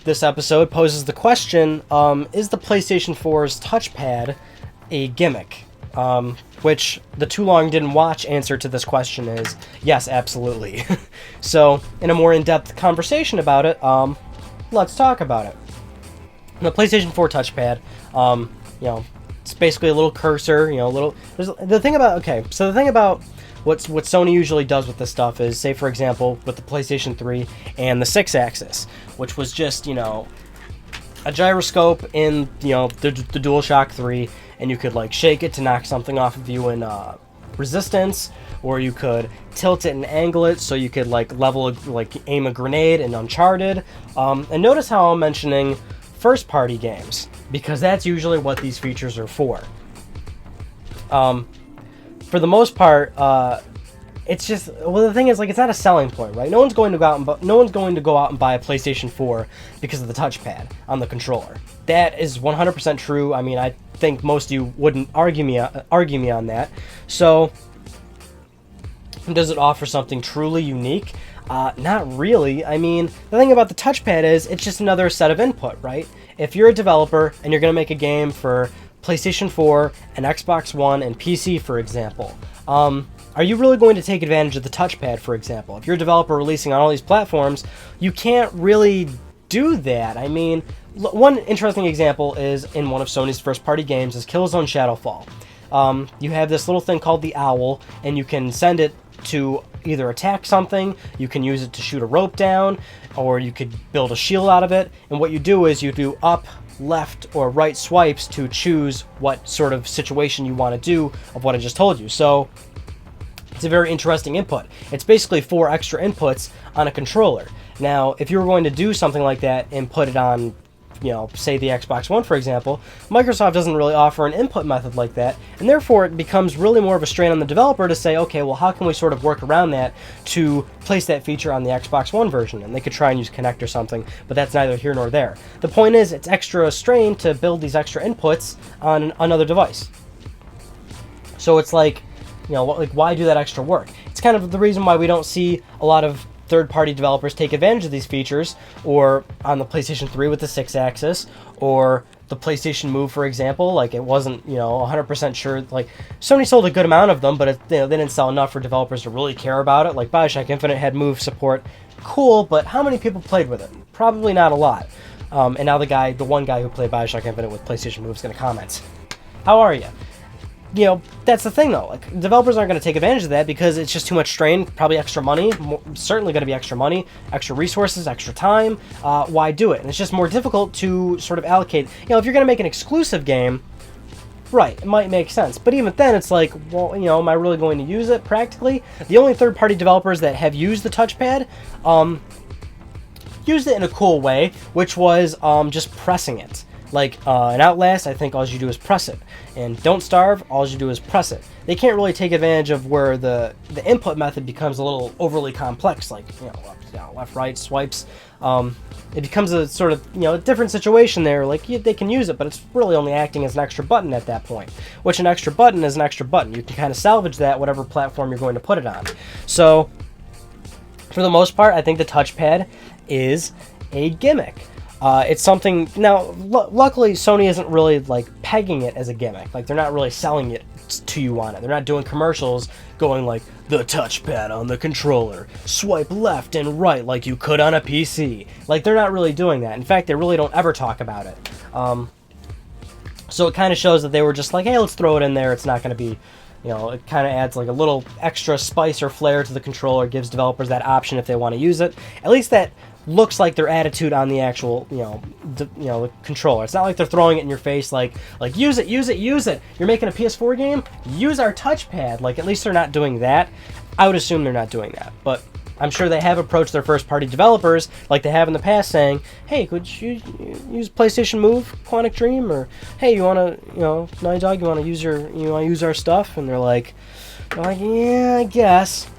this episode poses the question, is the PlayStation 4's touchpad a gimmick? Which the Too Long Didn't Watch answer to this question is yes, absolutely. So, in a more in-depth conversation about it, let's talk about it. The PlayStation 4 touchpad, it's basically a little cursor, the thing about what Sony usually does with this stuff is, say for example, with the PlayStation 3 and the 6-axis, which was just, a gyroscope in, the Dualshock 3, and you could like shake it to knock something off of you in resistance, or you could tilt it and angle it so you could like aim a grenade in Uncharted. And notice how I'm mentioning first-party games, because that's usually what these features are for. For the most part, it's just, the thing is, like, it's not a selling point, right? No one's going to go out and buy a PlayStation 4 because of the touchpad on the controller. That is 100% true. I mean, I think most of you wouldn't argue me on that. So, does it offer something truly unique? Not really. I mean, the thing about the touchpad is it's just another set of input, right? If you're a developer and you're going to make a game for PlayStation 4 and Xbox One and PC, for example, are you really going to take advantage of the touchpad, for example? If you're a developer releasing on all these platforms, you can't really do that. I mean, one interesting example is in one of Sony's first-party games is Killzone Shadowfall. You have this little thing called the Owl, and you can send it to either attack something, you can use it to shoot a rope down, or you could build a shield out of it. And what you do is you do up, left, or right swipes to choose what sort of situation you want to do of what I just told you. So it's a very interesting input. It's basically 4 extra inputs on a controller. Now, if you were going to do something like that and put it on, say the Xbox One, for example, Microsoft doesn't really offer an input method like that, and therefore it becomes really more of a strain on the developer to say, okay, well, how can we sort of work around that to place that feature on the Xbox One version? And they could try and use Kinect or something, but that's neither here nor there. The point is, it's extra strain to build these extra inputs on another device. So it's like, why do that extra work? It's kind of the reason why we don't see a lot of third-party developers take advantage of these features, or on the PlayStation 3 with the 6-axis, or the PlayStation Move, for example. Like, it wasn't, 100% sure. Like, Sony sold a good amount of them, but they didn't sell enough for developers to really care about it. Like, Bioshock Infinite had Move support. Cool, but how many people played with it? Probably not a lot. And now the one guy who played Bioshock Infinite with PlayStation Move is going to comment. How are you? That's the thing, though. Like, developers aren't going to take advantage of that because it's just too much strain, probably extra money, certainly going to be extra money, extra resources, extra time. Why do it? And it's just more difficult to sort of allocate. If you're going to make an exclusive game, right, it might make sense. But even then, it's like, well, am I really going to use it practically? The only third-party developers that have used the touchpad, used it in a cool way, which was just pressing it. Like, in Outlast, I think all you do is press it. And Don't Starve, all you do is press it. They can't really take advantage of where the input method becomes a little overly complex, like, up, down, left, right, swipes. It becomes a sort of, a different situation there. Like, they can use it, but it's really only acting as an extra button at that point. Which an extra button is an extra button. You can kind of salvage that whatever platform you're going to put it on. So, for the most part, I think the touchpad is a gimmick. It's something, now, luckily, Sony isn't really, pegging it as a gimmick. Like, they're not really selling it to you on it. They're not doing commercials going like, the touchpad on the controller, swipe left and right like you could on a PC. Like, they're not really doing that. In fact, they really don't ever talk about it. So it kind of shows that they were just like, hey, let's throw it in there. It's not going to be, it kind of adds like a little extra spice or flair to the controller, gives developers that option if they want to use it. At least that looks like their attitude on the actual, the controller. It's not like they're throwing it in your face like use it. You're making a PS4 game? Use our touchpad. Like, at least they're not doing that. I would assume they're not doing that. But I'm sure they have approached their first-party developers like they have in the past, saying, hey, could you use PlayStation Move, Quantic Dream? Or, hey, you want to, Naughty Dog, you want to use our stuff? And they're like, yeah, I guess.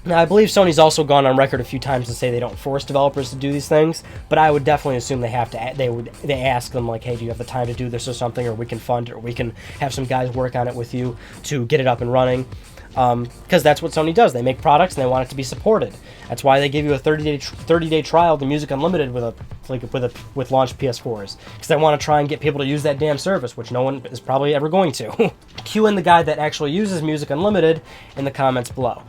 Now, I believe Sony's also gone on record a few times to say they don't force developers to do these things, but I would definitely assume they have to. They ask them, like, hey, do you have the time to do this or something, or we can fund it, or we can have some guys work on it with you to get it up and running. because that's what Sony does. They make products and they want it to be supported. That's why they give you a 30-day trial to Music Unlimited with launched PS4s, because they want to try and get people to use that damn service, which no one is probably ever going to. Cue in the guy that actually uses Music Unlimited in the comments below.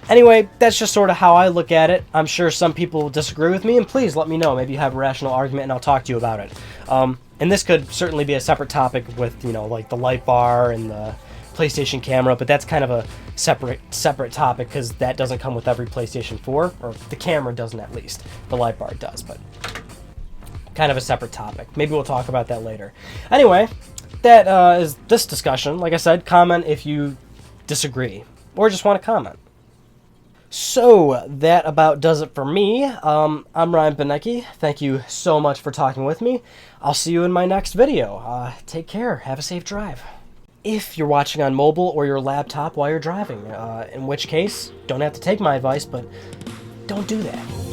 Anyway, that's just sort of how I look at it. I'm sure some people will disagree with me, and please let me know. Maybe you have a rational argument, and I'll talk to you about it. And this could certainly be a separate topic with, like the light bar and the PlayStation camera, but that's kind of a separate topic because that doesn't come with every PlayStation 4, or the camera doesn't at least. The light bar does, but kind of a separate topic. Maybe we'll talk about that later. Anyway, that is this discussion. Like I said, comment if you disagree or just want to comment. So, that about does it for me. I'm Ryan Benecki. Thank you so much for talking with me. I'll see you in my next video. Take care. Have a safe drive. If you're watching on mobile or your laptop while you're driving, in which case, don't have to take my advice, but don't do that.